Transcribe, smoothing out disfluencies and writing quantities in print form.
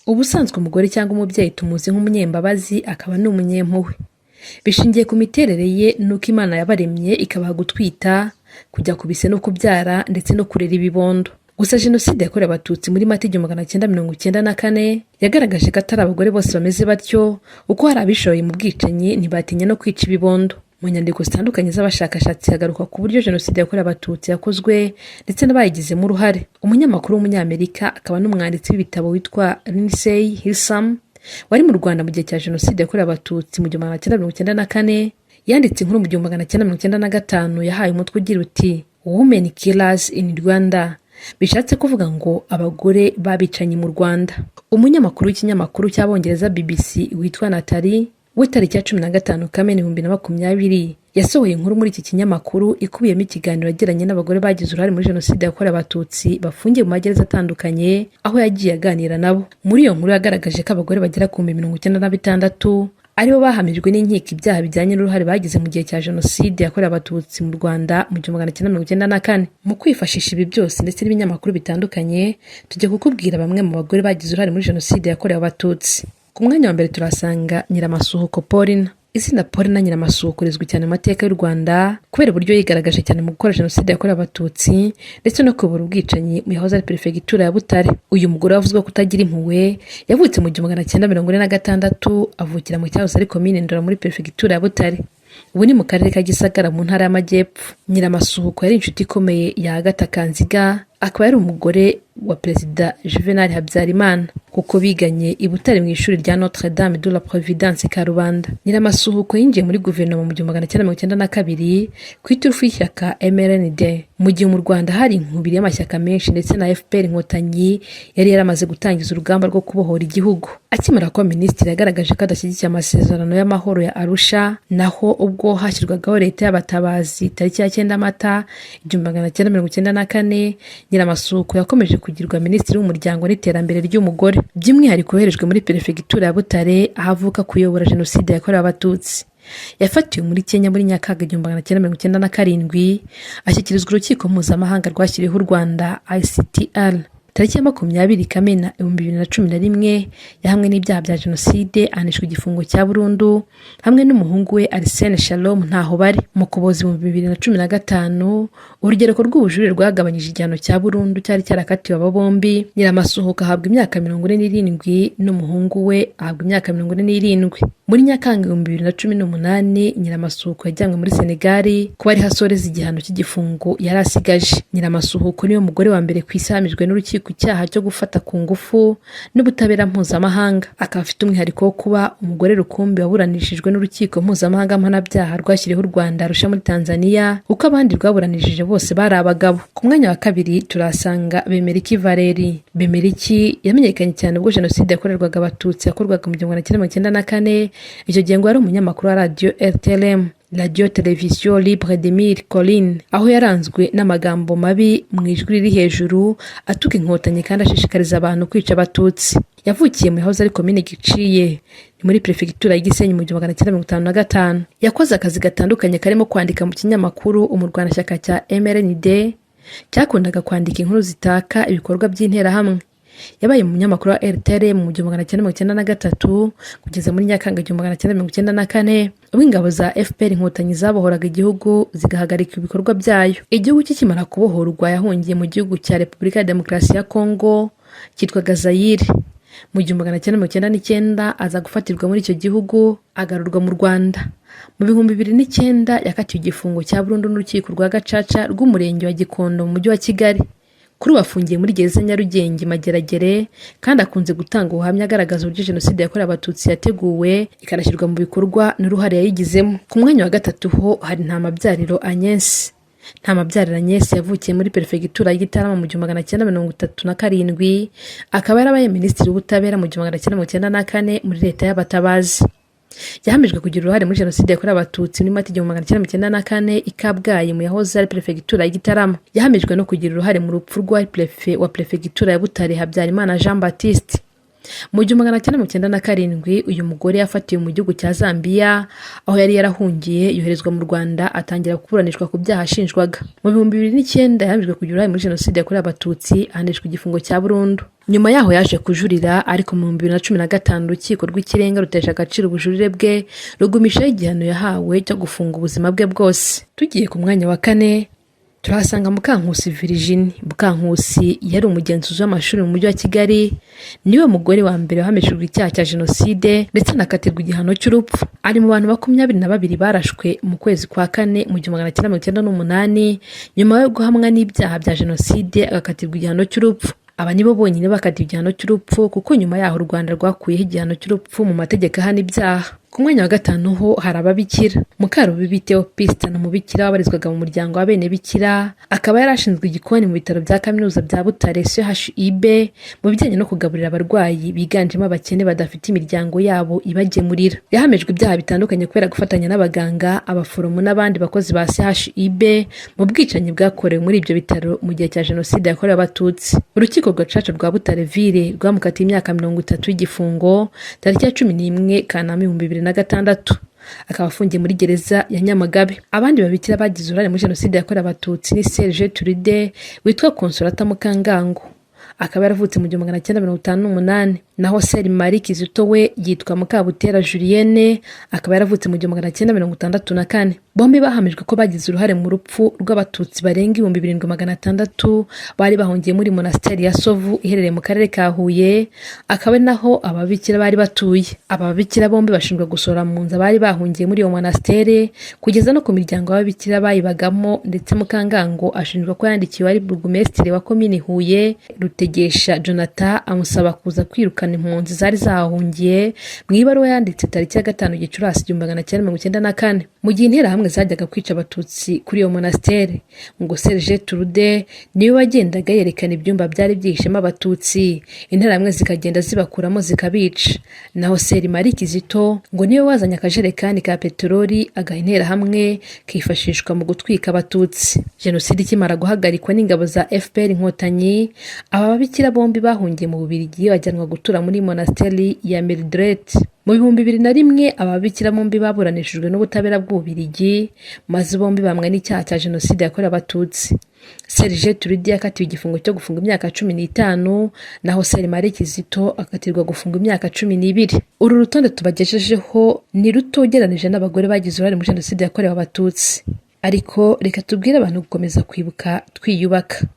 Ubusanzwe umugore cyangwa umubyeyi tumuzi nk'umunyembabazi akaba n'umunyempuhwe. Bishingiye ku miterere ye nuko Imana yabaremye ikabaha gutwita, kujya ku bise no kubyara ndetse no kurera ibibondo. Gusa Jenoside yakorewe Abatutsi muri Mata 1994 yagaragaje ko atari abagore bose bameze batyo, uko hari abishoye mu bwicanyi ntibatinya no kwica ibibondo. Mu nyandiko zitandukanye z'abashakashatsi hagaruka ku buryo Jenoside yakorewe Abatutsi yakozwe ndetse n'abayigizemo uruhare. Umunyamakuru w'umunyamerika akaba n'umwanditsi w'ibitabo witwa Lindsay Hilsam wari mu Rwanda mu gihe cya Jenoside yakorewe Abatutsi mu 1994 yanditse inkuru mu 1995 yahaye umutwe ugira uti Women Killers in Rwanda, bishatse kuvuga ngo abagore babicanye mu Rwanda. Umunyamakuru w'ikinyamakuru cy'Abongereza BBC witwa Natalie we tariki ya 15 Kamena 2020 yasohoye inkuru muri iki kinyamakuru ikubiyemo ikiganiro yagiranye n'abagore bagize uruhare muri Jenoside yakorewe Abatutsi bafungiye mu magereza atandukanye, aho yagiye aganira nabo. Muri iyo nkuru yagaragaje ko abagore bagera ku 96 aribo bahamijwe n'inkiko ibyaha bijyanye n'uruhare bagize mu gihe cya Jenoside yakorewe Abatutsi mu Rwanda mu 1994. Mu kwifashisha ibi byose ndetse n'ibinyamakuru bitandukanye, tujya kukubwira bamwe mu bagore bagize uruhare muri Jenoside yakorewe Abatutsi. Ku mwanya wa mbere turasanga Nyiramasuhuko Paulina. Izina Paulina Nyiramasuhuko rizwi cyane mu mateka y'u Rwanda kubera uburyo yigaragaje cyane mu gukora Jenoside yakorewe Abatutsi ndetse no kubura ubwicanyi mu yahoze ari Perefegitura ya Butare. Uyu mugore wavuzwe kutagira impuhwe yavutse mu 1946 avukira mu cyahoze ari Komine Ndora muri Perefegitura ya Butare. Ubu ni mu karere ka Gisagara mu ntara y'Amajyepfo. Nyiramasuhuko yari inshuti ikomeye ya Agatha Kanziga, akaba yari umugore wa Perezida Juvenal Habyarimana kuko biganye i Butare mu ishuri rya Notre Dame de la Providence Karubanda. Nyiramasuhuko yinjiye muri guverinoma mu 1992 ku iturufu y'ishyaka MRND mu gihe mu Rwanda hari inkubiri y'amashyaka menshi ndetse na FPR Inkotanyi yari yaramaze gutangiza urugamba rwo kubohora igihugu. Akimara kuba minisitiri yagaragaje ko adashyigikiye amasezerano y'amahoro ya Arusha, naho ubwo hashyirwagaho leta y'abatabazi tariki ya 9 Mata 1994 Nyiramasuhuko yakomeje kugirwa minisitiri w'umuryango n'iterambere ry'umugore, by'umwihariko yoherejwe muri Perefegitura ya Butare ahavuka kuyobora Jenoside yakorewe Abatutsi. Yafatiwe muri Kenya muri Nyakanga 1997 ashyikirizwa urukiko mpuzamahanga rwashyiriweho u Rwanda ICTR. Tariki ya 20 Kamena 2011 yahamwe n'ibyaha bya Jenoside, anishwe igifungo cya burundu hamwe n'umuhungu we Arsene Shalom ntaho bari. Mu Kuboza 2015 urugereko rw'ubujurire rwagabanyije igihano cya burundu cyari cyarakatiwe aba bombi. Nyiramasuhuko ahabwa imyaka 47 n'umuhungu we ahabwa imyaka 47. Muri Nyakanga 2018 Nyiramasuhuko yajyanywe muri Senegal kuba ari hasoreza igihano cy'igifungo yari asigaje. Nyiramasuhuko niwe mugore wa mbere ku isi ahamijwe n'urukiko icyaha cyo gufata ku ngufu n'ubutabera mpuzamahanga. Akaba afite umwihariko wo kuba umugore rukumbi waburanishijwe n'urukiko mpuzamahanga mpanabyaha rwashyiriweho u Rwanda Arusha muri Tanzania, kuko abandi rwaburanishije bose bari abagabo. Ku mwanya wa kabiri turasanga Bemeriki Valeri. Bemeriki yamenyekanye cyane ubwo Jenoside yakorerwaga Abatutsi yakorwaga mu 1994. Icyo gihe ngo ari umunyamakuru wa Radio RTLM, Radio Television Libre de Mille Collines, aho yaranzwe n'amagambo mabi mu ijwi riri hejuru atuka inkotanyi kandi ashishikariza abantu kwica Abatutsi. Yavukiye mu yahoze ari Komine Giciye ni muri Perefegitura ya Gisenyi mu 1955. Yakoze akazi gatandukanye karimo kwandika mu kinyamakuru umurwanashyaka cya MRND cyakundaga kwandika inkuru zitaka ibikorwa by'interahamwe. Yabaye mu munyamakuru wa RTL mu 1993 kugeza muri Nyakanga 1994 ubwo ingabo za FPR Inkotanyi zabohoraga igihugu zigahagarika ibikorwa byayo. Igihugu kikimara kubohorwa yahungiye mu gihugu cya Repubulika ya Demokarasi ya Kongo cyitwaga Zaire. Mu 1999 aza gufatirwa muri icyo gihugu agarurwa mu Rwanda. Mu 2009 yakatiwe igifungo cya burundu n'urukiko rwa Gacaca rw'umurenge wa Gikondo mu mujyi wa Kigali. Kuri bafungiye muri gereza Nyarugenge Mageragere kandi akunze gutanga ubuhamya agaragaza uburyo Jenoside yakorewe Abatutsi yateguwe ikanashyirwa mu bikorwa n'uruhare yayigizemo. Ku mwanya wa gatatu ho hari Ntamabyariro Agnes. Ntamabyariro Agnes yavukiye muri Perefegitura ya Gitarama mu 1937, akaba yarabaye minisitiri w'ubutabera mu 1994 muri leta y'abatabazi. Yahamijwe kugira uruhare muri Jenoside yakorewe Abatutsi muri Mata 1994 i Kabgayi mu yahoze ari Perefegitura ya Gitarama. Yahamijwe no kugira uruhare mu rupfu rwa Prefe wa Perefegitura ya Butare Habyarimana Jean Baptiste. Mu 1997 uyu mugore yafatiwe mu gihugu cya Zambia aho yari yarahungiye yoherezwa mu Rwanda atangira kuburanishwa ku byaha ashinjwaga. Mu 2009 yahamijwe kugira uruhare muri Jenoside yakorewe Abatutsi ahanishwa igifungo cya burundu. Nyuma yaho yaje kujurira ariko mu 2015 urukiko rw'ikirenga rutesha agaciro ubujurire bwe rugumishaho igihano yahawe cyo gufunga ubuzima bwe bwose. Tugiye ku mwanya wa 4 turahasanga Mukankusi Virginie. Mukankusi yari umugenzuzi w'amashuri mu mujyi wa Kigali, niwe mugore wa mbere wahamishijwe icyaha cya Jenoside ndetse anakatirwa igihano cy'urupfu. Ari mu bantu 22 barashwe mu kwezi kwa 4 mu 1998 nyuma yo guhamwa n'ibyaha bya Jenoside agakatirwa igihano cy'urupfu. Aba nibo bonyine bakatiwe igihano cy'urupfu kuko nyuma yaho u Rwanda rwakuyeho igihano cy'urupfu mu mategeko ahana ibyaha. Ku mwanya wa 5 ho hari ababikira. Mukarubibi Theopista ni umubikira wabarizwaga mu muryango w'abene bikira, akaba yarashinzwe igikoni mu bitaro bya kaminuza bya Butare CHUB mu bijyanye no kugaburira abarwayi biganjemo abakene badafite imiryango yabo ibagemurira. Yahamijwe ibyaha bitandukanye kubera gufatanya n'abaganga, abaforomo n'abandi bakozi ba CHUB mu bwicanyi bwakorewe muri ibyo bitaro mu gihe cya Jenoside yakorewe Abatutsi. Urukiko gacaca rwa Butare Ville rwamukatiye imyaka 30 y'igifungo tariki ya 11 Kanama 2006. Akaba afungiye muri gereza ya Nyamagabe. Abandi babikira bagize uruhare muri Jenoside yakorewe Abatutsi ni Serge Turide witwa Consolata Mukangango, akaba yaravutse mu 1958, naho Seri Marie Kizito we yitwa Mukabutera Julienne, akaba yaravutse mu 1964. Bombi bahamijwe ko bagize uruhare mu rupfu rw'Abatutsi barenga 2600 bari bahungiye muri monasteri ya Sovu iherereye mu karere ka Huye, akaba naho ababikira bari batuye. Ababikira bombi bashinjwa gusora mu nzu bari bahungiye muri iyo monasteri kugeza no ku miryango y'ababikira bayibagamo, ndetse Mukangango ashinjwa ko yandikiwe ari burugumesitiri wa komini Huye Rutegesha Jonathan amusaba kuza kwirukana impunzi zari zahungiye mu ibaruwa yanditse tariki ya 5 Gicurasi 1994. Mu gihe interahamwe zajyaga kwica Abatutsi kuri iyo monasteri, ngo Serge Turude niwe wagendaga yerekana ibyumba byari byihishemo Abatutsi, interahamwe zikagenda zibakuramo zikabica. Naho Seri Marie Kizito ngo niwe wazanye akajerekani ka peteroli agaha interahamwe kifashishwa mu gutwika Abatutsi. Jenoside ikimara guhagarikwa n'ingabo za FPR Inkotanyi, aba babikira bombi bahungiye mu Bubiligi bajyanwa gutura muri monasteri ya Mildred. Mu 2001 ababikira bombi baburanishijwe n'ubutabera bw'Ububiligi, maze bombi bamwe n'icyaha cya Jenoside yakorewe Abatutsi. Serge Turidi yakatiwe igifungo cyo gufunga imyaka 15, naho Seri Marie Kizito akatirwa gufunga imyaka 12. Uru rutonde tubagejejeho ni ruto ugereranije n'abagore bagize uruhare muri Jenoside yakorewe Abatutsi, ariko reka tubwire abantu gukomeza kwibuka twiyubaka.